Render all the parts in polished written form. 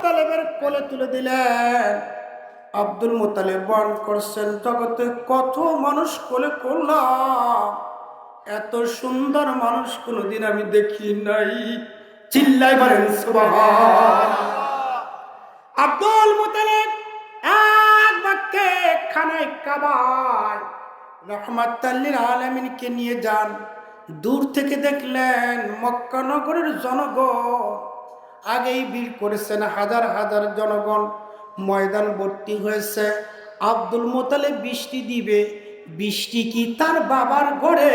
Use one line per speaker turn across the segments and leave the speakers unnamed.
মুতালিবের কোলে তুলে দিলেন। আব্দুল মুতালিব বর্ণনা করছেন, জগতে কত মানুষ কোলে করলাম, এত সুন্দর মানুষ কোনোদিন আমি দেখি নাই। চিল্লাই বলেন সুবহানাল্লাহ। আব্দুল মুতালিব এক বাক্যে খানায় কাবায় রাহমাতাল লিল আলামিনকে নিয়ে যান। দূর থেকে দেখলেন মক্কা নগরের জনগণ আগেই ভিড় করেছেন, হাজার হাজার জনগণ, ময়দান ভর্তি হয়েছে। আব্দুল মুতালিব বৃষ্টি দিবে, বৃষ্টি কি তার বাবার ঘরে?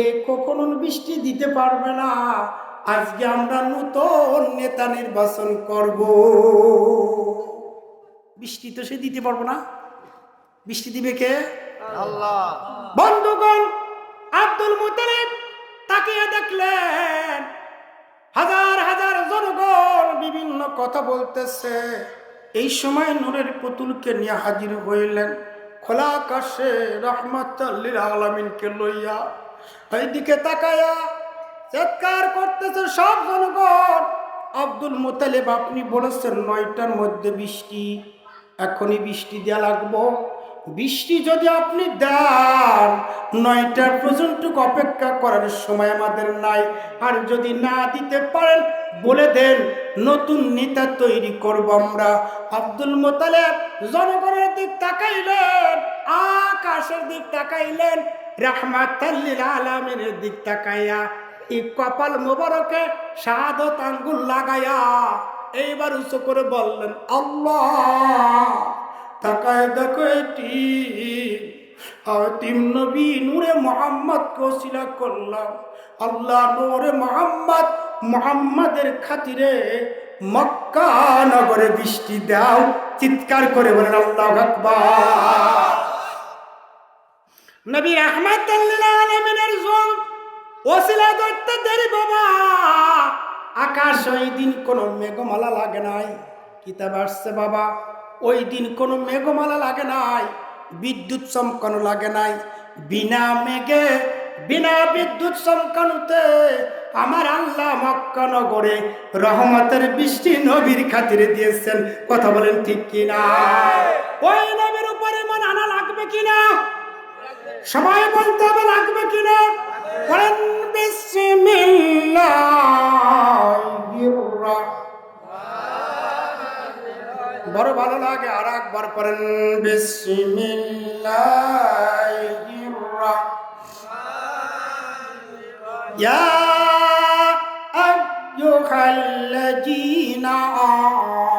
এ কখনো বৃষ্টি দিতে পারবে না। আজকে আমরা নতুন নেতা নির্বাচন করব। বৃষ্টি তো সে দিতে পারবো না, বৃষ্টি দিবে কে? আল্লাহ। বন্ধুগণ, আব্দুল মুতালিব তাকিয়ে দেখলেন হাজার হাজার জনগণ বিভিন্ন কথা বলতেছে। এই সময় নূরের পুতুলকে নিয়ে হাজির হইলেন খোলা আকাশে রাহমাতাল লিল আলামিনকে লইয়া। এইদিকে তাকায়া চিৎকার করতেছে সব জনগণ, আব্দুল মুতালিব আপনি বলেছেন 9টার মধ্যে বৃষ্টি, এখনই বৃষ্টি দেয়া লাগবো। বৃষ্টি যদি আপনি দেন 9টার পর্যন্ত অপেক্ষা করার সময় আমাদের নাই। আর যদি না দিতে পারেন বলে দেন, নতুন নেতা তৈরি করব আমরা। আব্দুল মুতালিব জনগণের দিক তাকাইলেন, আকাশের দিক তাকাইলেন, রাহমাতাল লিল আলামিনের দিক তাকাইয়া এই কপাল মোবারকে শাহাদত আঙ্গুল লাগায়া এইবার উঁচু করে বললেন, আল্লাহ তাকায় দেখো এটি তিন নবী নূরে মোহাম্মদ ওসিলা করলাম। আল্লাহ নূরে মোহাম্মদ, মোহাম্মদের খাতিরে মক্কা নগরে বৃষ্টি দাও। চিৎকার করে বলেন আল্লাহু আকবার। নবী রাহমাতাল লিল আলামিনের জল ওসিলা করতে দেরি বাবা। আকাশ ওই দিন কোনো মেঘমালা লাগে নাই, কিতাব আসছে বাবা ওই দিন কোনো মেঘমালা লাগে নাই, বিদ্যুৎ চমকানো লাগে নাই। বিনা মেঘে বিনা বিদ্যুৎ চমকানোতে আমার আল্লাহ মক্কা নগরে রহমতের বৃষ্টি নবীর খাতিরে দিয়েছেন। কথা বলেন ঠিক কিনা? ওই নবীর উপরে মান আনা লাগবে কিনা? সবাই বলতে হবে লাগবে কিনা? বলেন বিসমিল্লাহির রাহমানির। বড় ভালো লাগে, আর একবার পড়েন বিসমিল্লাহির রাহমানির। ইয়া আইয়ুহাল্লাযীনা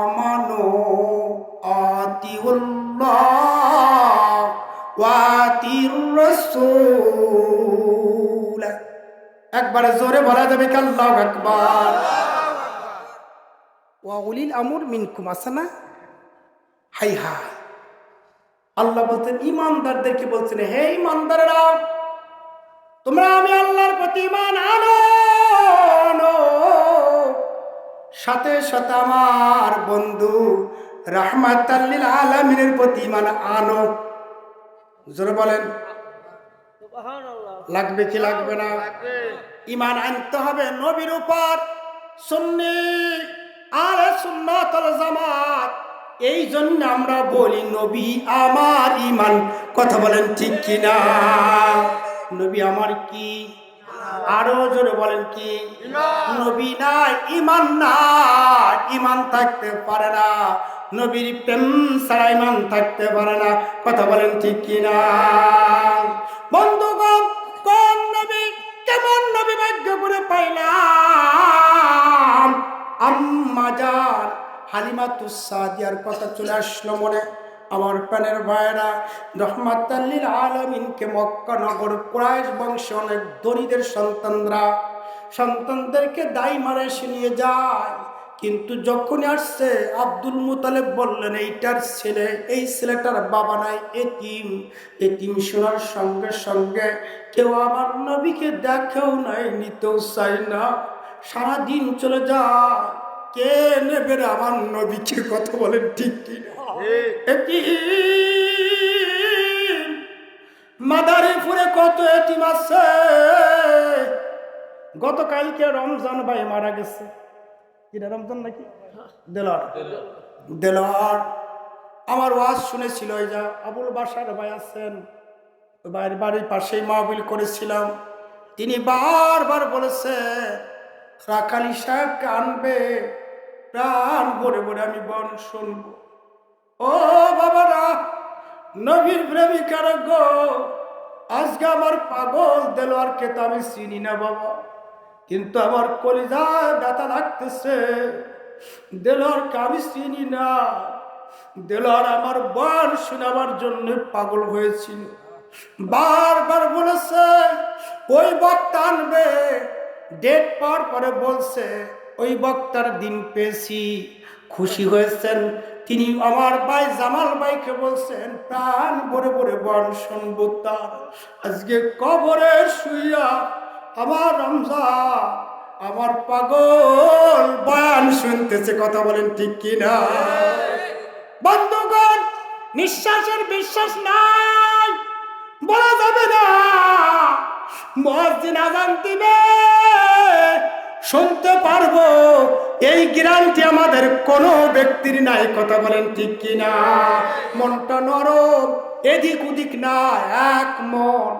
আমানু আতিউল্লাহ ওয়া আতিউর রাসূল। একবার জোরে বলা যাবে কি আল্লাহু আকবার? ওয়া উলিল আমর মিনকুম, আছে না? হাই হাই, আল্লাহ বলতেন ইমানদারদেরকে বলছেন, হে ইমানদাররা তোমরা আমি আল্লাহর প্রতি ঈমান আনো। সাথে সাথে আমার বন্ধু রাহমাতাল লিল আলামিনের প্রতি ঈমান আনো। জোরে বলেন সুবহানাল্লাহ। লাগবে কি লাগবে না? ঈমান আনতে হবে নবীর উপর, সুন্নি আহলে সুন্নাত ওয়াল জামাত। এই জন্য আমরা বলি নবী আমার ঈমান। কথা বলেন ঠিক কিনা? নবী আমার কি? আরো জোরে বলেন কি? নবী নাই ঈমান নাই, ঈমান থাকতে পারে না। নবীর প্রেম ছাড়া ঈমান থাকতে পারে না। কথা বলেন ঠিক কিনা? বন্ধুগণ, কোন নবী কেমন নবী ভাগ্য করে পাইলাম। আম্মা জান হালিমাতুস সাদিয়ার কথা চলে আসলো মনে। আমার প্রাণের ভাইরা, রাহমাতাল লিল আলামিনকে মক্কা নগর কুরাইশ বংশে অনেক দরিদ্রের সন্তানদেরকে দাই মারে সে নিয়ে যায়। কিন্তু যখনই আসছে আব্দুল মুতালিব বললেন এইটার ছেলে, এই ছেলেটার বাবা নাই, এতিম। এতিম শোনার সঙ্গে সঙ্গে কেউ আমার নবীকে দেখেও নাই, নিতেও চাই না, সারাদিন চলে যায়। কে নেবে রে আমার নবীকে? কথা বলেন ঠিক কিনা? মাদারীপুরে কত এতিম আছে। গতকালকে রমজান ভাই মারা গেছে, এটা রমজান নাকি দেলোয়ার দেলোয়ার আমার ওয়াজ শুনেছিল। ওই যা আবুল বাসার ভাই আছেন, ভাইয়ের বাড়ির পাশেই মাহফিল করেছিলাম। তিনি বারবার বলেছে রাখালি সাহেবকে আনবে, প্রাণ ভরে ভরে আমি বন শুনবো। ও বাবারা, নবীর প্রেমিকারা গো, আজকে আমার পাগল দেলোয়ারকে তো আমি চিনি না বাবা, কিন্তু আমার কলিজায় ব্যথা লাগতেছে। দেলোয়ারকে আমি চিনি না। দেলোয়ার আমার বয়ান শোনাবার জন্য পাগল হয়েছিল। বারবার বলেছে ওই বক্তা আনবে, ডেট পাওয়ার পরে বলছে ওই বক্তার দিন পেয়েছি, খুশি হয়েছেন। তিনি আমার ভাই জামাল ভাইকে বলছেন প্রাণ ভরে ভরে বয়ান শুনবো তার। আজকে কবরে শুইয়া আমার রমজান, আমার পাগল বয়ান শুনতেছে। কথা বলেন ঠিক কিনা? বন্ধুগণ, নিঃশ্বাসের বিশ্বাস নাই, বলা যাবে না। মুয়াজ্জিন আযান দিবে, শুনতে পারবো, এই গ্যারান্টি আমাদের কোনো ব্যক্তির নাই। কথা বলেন ঠিক কিনা? মনটা নরম, এদিক ওদিক না, এক মন।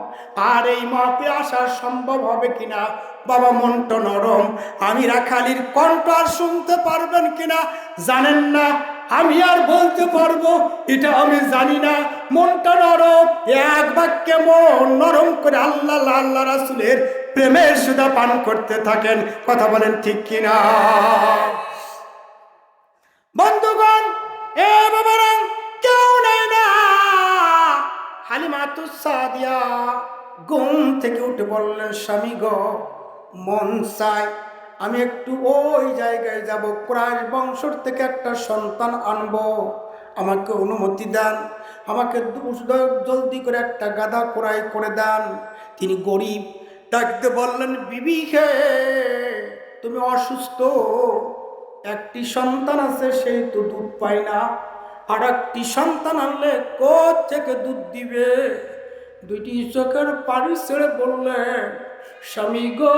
আর এই মাহফিলে আসা সম্ভব হবে কিনা বাবা? মনটা নরম। আমি রাখালির কণ্ঠ আর শুনতে পারবেন কিনা জানেন না, আমি আর বলতে পারবো এটা আমি জানি না। মনটা নরম, এক বাক্যে মন নরম করে আল্লাহ আল্লাহ রাসূলের প্রেমের সুধা পান করতে থাকেন। কথা বলেন ঠিক কিনা? বন্ধুগণ, এ বাবারা, কেউ নাই না। হালিমাতুস সাদিয়া ঘুম থেকে উঠে বললেন স্বামী গো, মন চাই আমি একটু ওই জায়গায় যাব, কুরাইশ বংশর থেকে একটা সন্তান আনবো, আমাকে অনুমতি দেন, আমাকে জলদি করে একটা গাধা ক্রয় করে দেন। তিনি গরিব, ডাকতে বললেন বিবি হে, তুমি অসুস্থ, একটি সন্তান আছে সেই তো দুধ পায় না, আর একটি সন্তান আনলে কোত্থেকে দুধ দিবে? দুইটি চোখের পানি ছেড়ে বললেন স্বামী গো,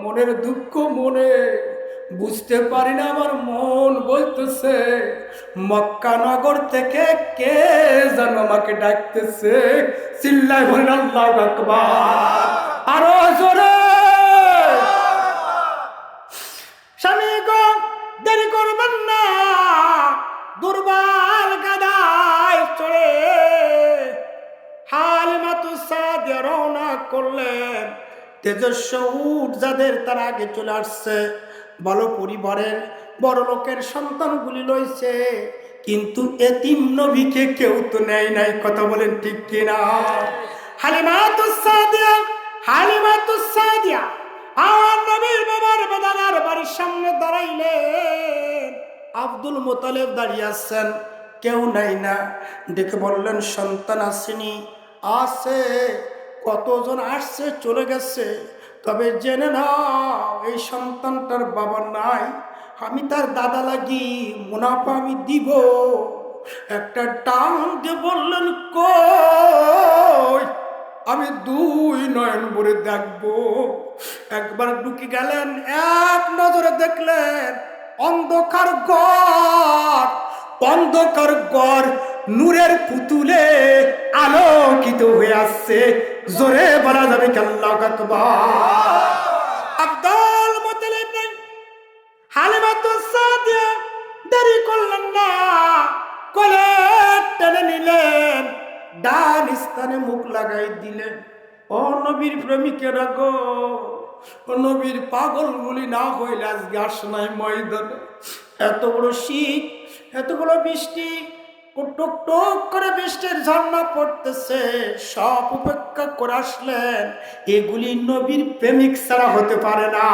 মনের দুঃখ মনে বুঝতে পারি না, আমার মন বলতেছে মক্কা নগর থেকে কে যেন আমাকে ডাকতেছে। চিল্লায় বলেন আল্লাহু আকবার, আরো জোরে। স্বামী গো, দেরি করবেন না, দুর্বল গাদায় চড়ে হালিমাতুস সাদিয়া রওনা করলেন। তেজস্ব উট যাদের, তার আগে চলে আসছে। ভালো পরিবারের বড় লোকের সন্তানগুলি লইছে, কিন্তু এতিম নবীকে কেউ তো নেয় নাই। কথা বলেন ঠিক কিনা? হালিমাতুস সাদিয়া আমার নবীর বাবার বেদানার বাড়ির সামনে দাঁড়াইলেন। আব্দুল মুতালিব দাঁড়িয়ে আছেন, কেউ নাই না। দেখে বললেন সন্তান আসেনি? আছে। কতজন আসছে চলে গেছে, তবে জেনে নাও এই সন্তানটার বাবা নাই, আমি তার দাদা লাগি মুনাফা আমি দিব। একটা টান দিয়ে বললেন কই, আমি দুই নয়ন ভরে দেখবো। একবার ঢুকে গেলেন, এক নজরে দেখলেন অন্ধকার ঘর, অন্ধকার ঘর নূরের পুতুলে আলোকিত হয়ে আসছে। জোরে বলা যাবে কি আল্লাহু আকবার? আব্দুল মুতালিব নেই, হালিমাতুস সাদিয়া দেরি করলেন না, কোলে টেনে নিলেন, ডান স্থানে মুখ লাগাই দিলেন। ও নবীর প্রেমিকেরা গো, ও নবীর পাগলগুলি না হইলে আজকে আসে নাই ময়দানে। এত বড় শীত, এত বড় বৃষ্টি, টুক টুক করে বৃষ্টির ঝর্ণা পড়তেছে, সব উপেক্ষা করে আসলেন। এগুলি নবীর প্রেমিক ছাড়া হতে পারে না।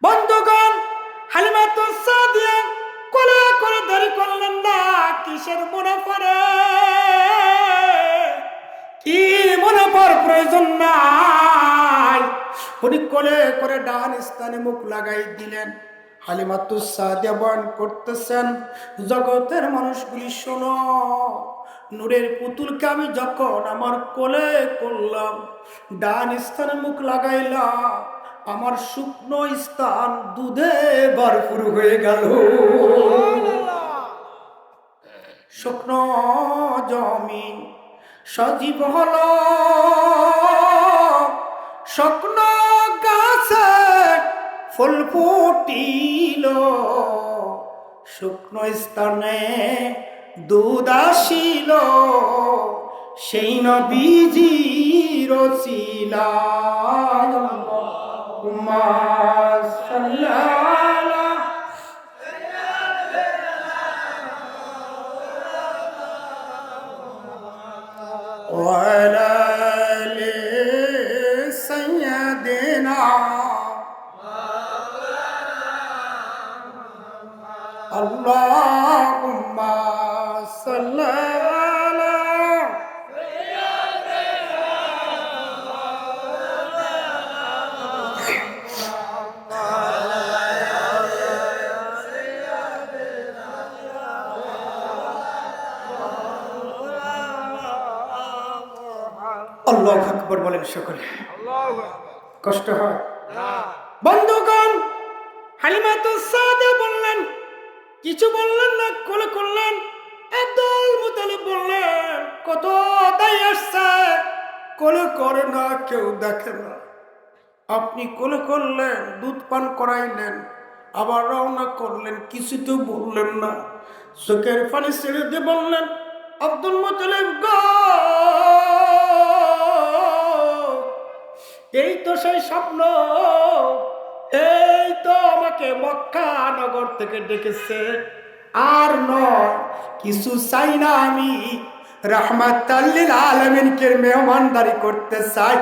বন্ধুগণ, হালিমাতুস সাদিয়া কোলে করে দেরি করলেন না। কিসের মুনাফারে, কি মুনাফার প্রয়োজন নাই, উনি কোলে করে ডান স্থানে মুখ লাগাই দিলেন। হালিমাতুস সাদিয়া বয়ান করতেছেন, জগতের মানুষগুলি শোনো, নূরের পুতুলকে আমি যখন আমার কোলে করলাম, ডান স্থানে মুখ লাগাইলাম, আমার শুকনো স্থান দুধে ভরপুর হয়ে গেল। শুকনো জমিন সজীব হলো, শুকনো গাছে ফুল ফুটিল, শুকনো স্থানে দুধ আসিল, সেই নবীজির ওসিলায়। আল্লাহুম্মা সাল্লি আলা ওয়া আলা আলি সাইয়্যিদিনা আল্লাহুম্মা সাল্লি আলা আল্লাহু আকবার বলেন সকলে। কষ্ট হয় বন্ধুগণ? হালিমাতুস সাদিয়া বললেন, কিছু বললেন না, কোলে করলেন। আব্দুল মুতালিব বললেন, কত দায় আসছে, কোলে করে না, কেউ দেখে না। আপনি কোলে করলেন, দুধ পান করাইলেন, আবার রওনা করলেন, কিছু তো বললেন না। চোখের পানি ছেড়ে দিয়ে বললেন, আব্দুল মুতালিব গো, এই তো সেই স্বপ্ন, এই তো আমাকে মক্কা নগর থেকে ডেকেছে। আর নয়, কিছু চাই না, আমি রাহমাতাল লিল আলামিনকে মেহমানদারি করতে চাই।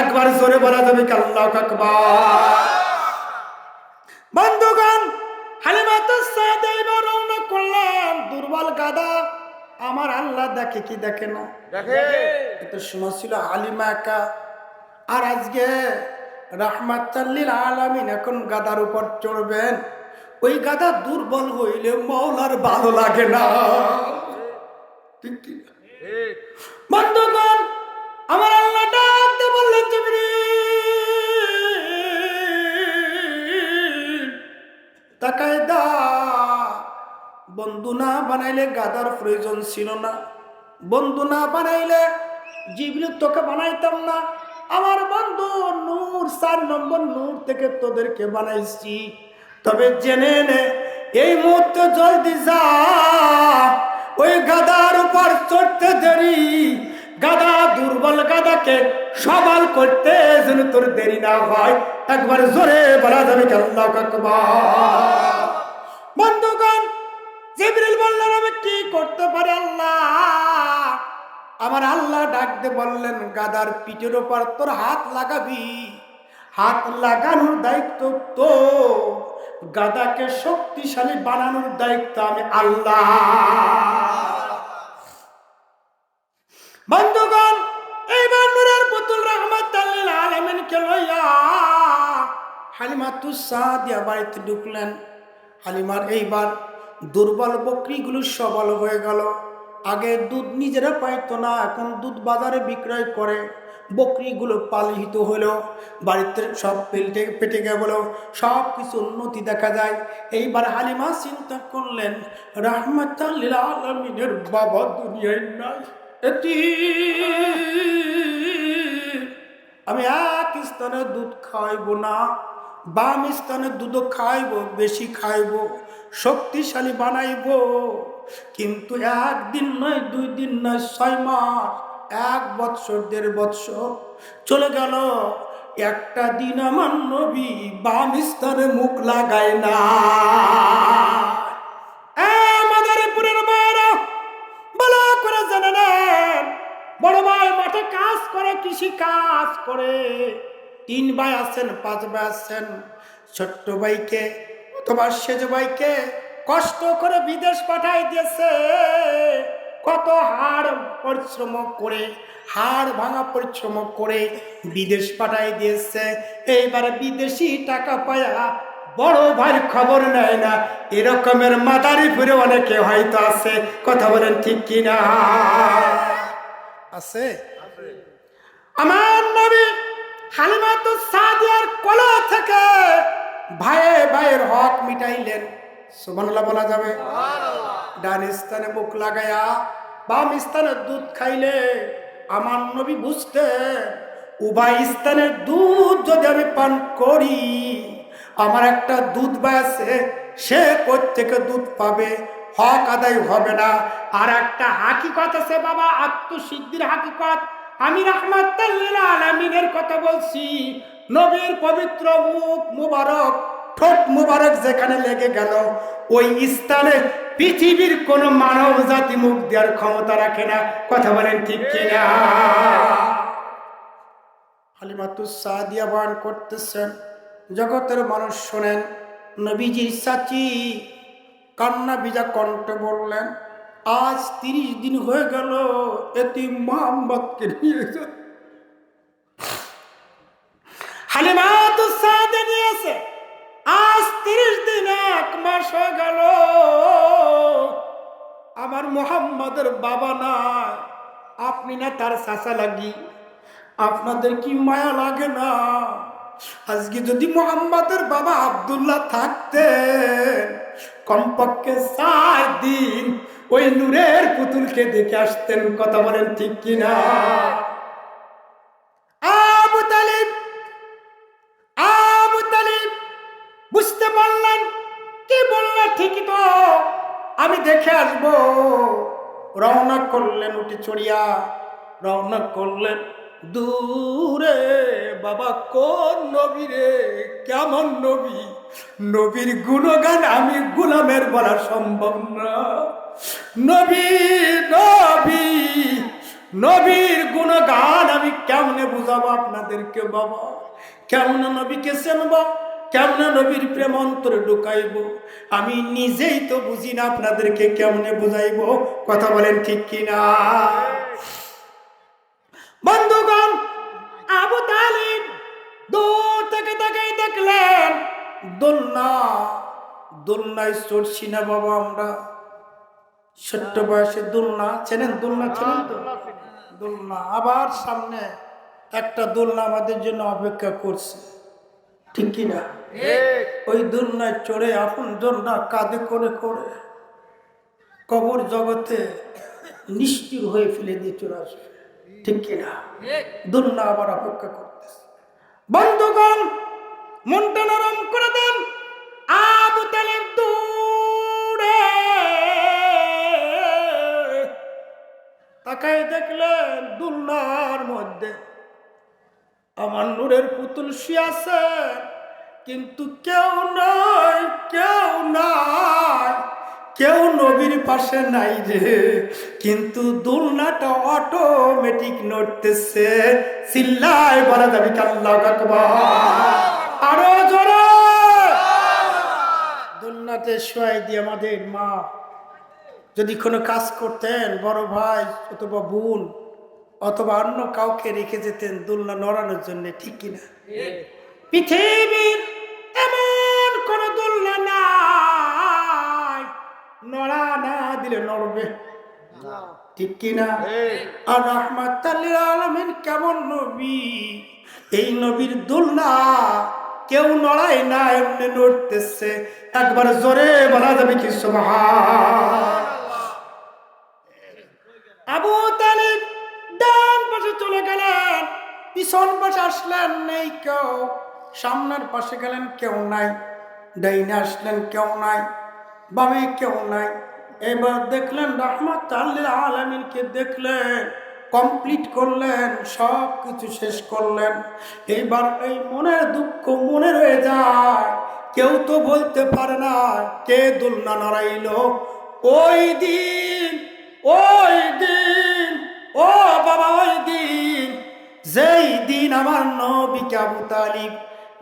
একবার জোরে বলা যাবে কি আল্লাহু আকবার? বন্ধুগণ, হালিমাতুস সাদিয়া এবার রওনা করলেন। দুর্বল গাদা আমার আল্লাহ দেখে কি দেখে না? দেখে। এটা শোনা ছিল হালিমা একা। আর আজকে রাহমাতাল লিল আলামিন এখন গাদার উপর চড়বেন। ওই গাদা দুর্বল হইলে মাওলার ভালো লাগে না। ঠিক কি? বন্ধুগণ, আমার আল্লাহ ডাকতে বললেন, জিবরিল তাকায় দা। বন্ধু না বানাইলে গাদার প্রয়োজন ছিল না। বন্ধু না বানাইলে জিবরিল তোকে বানাইতাম না। আমার বন্ধু নূর, 4 নম্বর নূর থেকে তোদেরকে বানাইছি। তবে জেনে নে, এই মুহূর্তে জলদি যা, ওই গাদার উপর চড়তে দেরি। গাদা দুর্বল, গাদাকে সবল করতে যেন তোর দেরি না হয়। একবার জোরে বলা যাবে কি আল্লাহু আকবার? বন্ধুগণ, জিবরিল বললেন, আমি কি করতে পারি আল্লাহ? আমার আল্লাহ ডাকতে বললেন, গাদার পিঠের উপর তোর হাত লাগাবি। হাত লাগানোর দায়িত্ব তো, গাদাকে শক্তিশালী বানানোর দায়িত্ব আমি আল্লাহ। বন্ধুগণ, এইবার নূরের পুতুল রাহমাতাল লিল আলামিনকে লইয়া হালিমাতুস সাদিয়া বাড়িতে ঢুকলেন। হালিমার এইবার দুর্বল বকরিগুলো সবল হয়ে গেল। আগে দুধ নিজেরা পাইতো না, এখন দুধ বাজারে বিক্রয় করে। বকরিগুলো পালিত হলো, বাড়িতে সব পেটে গেল, সব কিছু উন্নতি দেখা যায়। এইবার হালিমা চিন্তা করলেন, রাহমাতাল লিল আলামিনের বাবা দুনিয়ায় নাই, আমি এক স্তনে দুধ খাইব না, বাম স্তনে দুধ খাইব, বেশি খাইব, শক্তিশালী বানাইব। কিন্তু একদিন নয়, 2 দিন নয়, 6 মাস, 1 বৎসর, 1.5 বৎসর চলে গেল। একটা দিন আমার নবী বাম স্তনে মুখ লাগায় না। মাদারীপুরের মায়েরা ভালো করে জানে নেন, বড় ভাই মাঠে কাজ করে, কৃষি কাজ করে। 3 ভাই আছেন, 5 ভাই আছেন। ছোট্ট ভাইকে অথবা সেজ ভাইকে কষ্ট করে বিদেশ পাঠাই দিয়েছে। কত হাড় পরিশ্রম করে, হাড় ভাঙা পরিশ্রম করে বিদেশ পাঠাই দিয়েছে। এইবার বিদেশি টাকা পায়া বড় ভাইয়ের খবর নেয় না। এরকমের মাদারীপুরে অনেকে হয়তো আছে, কথা বলেন ঠিক কিনা? আছে। আমার নবী হালিমাতুস সাদিয়ার কোলে থেকে ভাইয়ে ভাইয়ের হক মিটাইলেন। সুবহানাল্লাহ বলা যাবে? ডান স্থানে মুখ লাগায়া বাম স্থানে দুধ খাইলে আমার নবী বুঝতেন উভয় স্থানের দুধ যদি আমি পান করি আমার একটা দুধ ভাই আছে সে কোত্থেকে দুধ পাবে, হক আদায় হবে না। আর একটা হাকিকত আছে বাবা, আত্মসিদ্ধির হাকিকত। আমি রাহমাতুল লিল আলামিনের কথা বলছি। নবীর পবিত্র মুখ মুবারক, ঠোঁট মুবারক যেখানে লেগে গেল ওই স্থানে পৃথিবীর কোন মানব জাতি মুখ দেওয়ার ক্ষমতা রাখে না। কথা বলেন ঠিক কিনা? হালিমাতুস সাদিয়া বয়ান করতেছেন, জগতের মানুষ শোনেন। নবীজির চাচি কান্না ভিজা কণ্ঠে বললেন, আজ 30 দিন হয়ে গেল এতিম মুহাম্মদকে নিয়ে যান। হালিমাতুস সাদিয়া নিয়েছে, আজ 30 দিন 1 মাস হয়ে গেল আমার মুহাম্মদের বাবা নাই, আপনি না তার চাচা লাগি, আপনাদের কি মায়া লাগে না? আজকে যদি মুহাম্মদের বাবা আব্দুল্লাহ থাকতেন কমপক্ষে 4 দিন ওই নূরের পুতুলকে দেখে আসতেন। কথা বলেন ঠিক কিনা? আবু তালিব বুঝতে পারলেন, কি বললেন ঠিকই তো, আমি দেখে আসবো। রওনা করলেন উঠে চড়িয়া, রওনা করলেন দূরে। বাবা কোন নবী রে, কেমন নবী? নবীর গুণগান আমি গোলামের বলা সম্ভব না। নবী নবী নবীর গুণগান আমি কেমনে বুঝাবো আপনাদেরকে বাবা? কেমনে নবীকে চেনব, কেমনে নবীর প্রেম অন্তরে ঢুকাইব? আমি নিজেই তো বুঝি না, আপনাদেরকে কেমনে বুঝাইব? কথা বলেন ঠিক কিনা? বন্ধুগণ, আবু তালিব দূর থেকে তাকাই দেখলেন দোলনায় চড়ছি না বাবা আমরা। ছোট্ট বয়সে দোলনা চেনেন? দোলনা চেনেন তো? দোলনা, আবার সামনে একটা দোলনা আমাদের জন্য অপেক্ষা করছে, ঠিক কিনা? ওই দোলনায় চড়ে আপন দোলনা কাঁধে করে করে কবর জগতে নিষ্ঠুর হয়ে ফেলে দিয়ে চলে আসবে, ঠিক কিনা? দোলনা আবার অপেক্ষা করতেছে। বন্ধুগণ, মনটা নরম করে দেন। আবু তালিব দূরে তাকাই দেখলেন দোলনার মধ্যে আমার নূরের পুতুল শুয়ে আছে, কিন্তু কেউ নাই, কেউ নাই, কেউ নবীর পাশে নাই রে। কিন্তু দোলনাটা অটোমেটিক নড়তেছে। চিল্লায় বলা যাবে কি আল্লাহু আকবার? আরো জোরে। দোলনাতে শোয়াই দিয়ে আমাদের মা যদি কোনো কাজ করতেন, বড় ভাই অথবা বোন অথবা অন্য কাউকে রেখে যেতেন দোলনা নড়ানোর জন্য, ঠিক কিনা? পৃথিবীর এমন কোন দোলনা নাই নড়া না দিলে নড়বে, ঠিক কিনা? আর রাহমাতুল লিল আলামিন কেমন নবী, এই নবীর দোলনা কেউ নড়ায় না, এমনি নড়তেছে। একবার জোরে বলা যাবে কি সুবহান? আবু তালিব ডান পাশে চলে গেলেন, পিছন পাশে আসলেন, নেই কেউ। সামনের পাশে গেলেন, কেউ নাই। ডাইনে আসলেন, কেউ নাই। বামে কেউ নাই। এবার দেখলেন রাহমাতুল লিল আলামিনকে দেখলেন, কমপ্লিট করলেন, সব কিছু শেষ করলেন। এইবার এই মনের দুঃখ মনে রয়ে যায়, কেউ তো বলতে পারে না কে দোলনা নড়াইলো। ওই দিন ও বাবা, ওই দিন যেই দিন আমার নবীকে আবু তালিব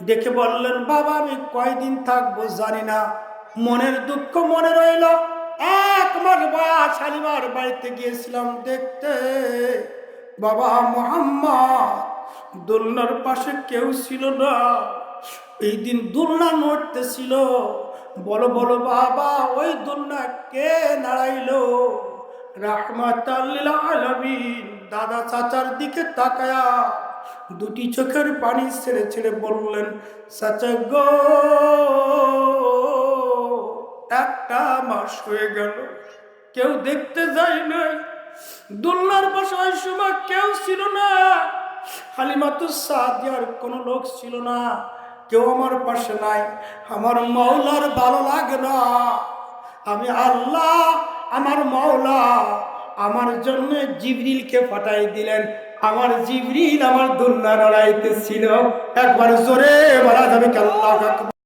দেখে বললেন, বাবা আমি কয়দিন থাকবো জানি না, মনের দুঃখ মনে রইল। 1 মাস বয়স হালিমার বাড়িতে গিয়েছিলাম দেখতে, বাবা মুহাম্মদ দোলনার পাশে কেউ ছিল না। এই দিন দোলনা নড়তেছিল। বলো বলো বাবা, ওই দোলনা কে নাড়াইলো? রাহমাতুল লিল আলামিন দাদা চাচার দিকে তাকায়া দুটি চোখের পানি ছেড়ে ছেড়ে বললেন, চাচা গো, একটা মাস হয়ে গেল কেউ দেখতে যায় নাই। দোলনার পাশে ওই সময় কেউ ছিল না, হালিমাতুস সাদিয়ার কোনো লোক ছিল না, কেউ আমার পাশে নাই। আমার মাওলার ভালো লাগে না, আমি আল্লাহ, আমার মাওলা আমার জন্য জিবরিলকে পাঠাই দিলেন। আমার জিবরিল আমার দোলনা লড়াইতে ছিল। একবার জোরে বলা যাবে কি আল্লাহু আকবার।